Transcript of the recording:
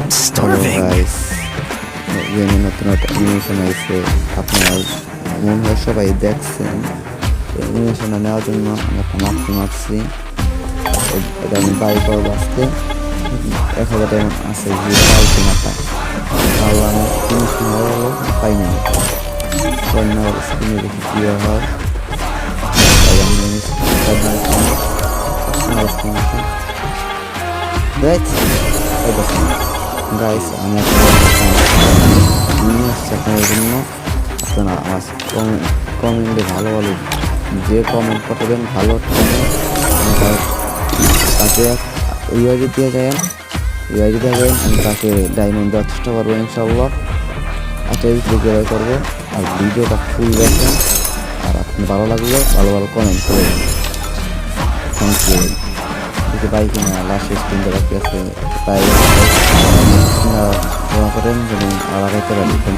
Guys, গেমে নতুন একটা অ্যানিমেশন আইছে, আপনারা মনে হয় সবাই দেখছেন। অ্যানিমেশনটা নেওয়ার জন্য আমি একটা মারছি। এটা আমি বাই করবো আজকে 1000 টাকা আছে, যে পাই কিনা পাই। আল্লাহ, আমি অ্যানিমেশন হয়ে গেল, পাই না কর্নার স্ক্রিনে দেখি কি হয়। তাই আমি গাইস, আমি নিয়ে আসছি আপনাদের জন্য। আপনারা আমার কমেন্টে ভালো ভালো যে কমেন্ট করবেন, ভালো কমেন্ট তাকে ইউআইডি দিয়ে যাবেন, আমি তাকে ডায়মন্ড দেওয়ার চেষ্টা করবো ইনশাল্লাহ। একটা ভিডিও করবো, আর ভিডিওটা ফুল দেখেন, আর আপনি ভালো লাগলে ভালো ভালো কমেন্ট করবেন। Thank you. যদি পাই কিনা লাস্ট স্ক্রিনটা বাকি আছে, পাই করেন যেন আর আগাইতে পারি।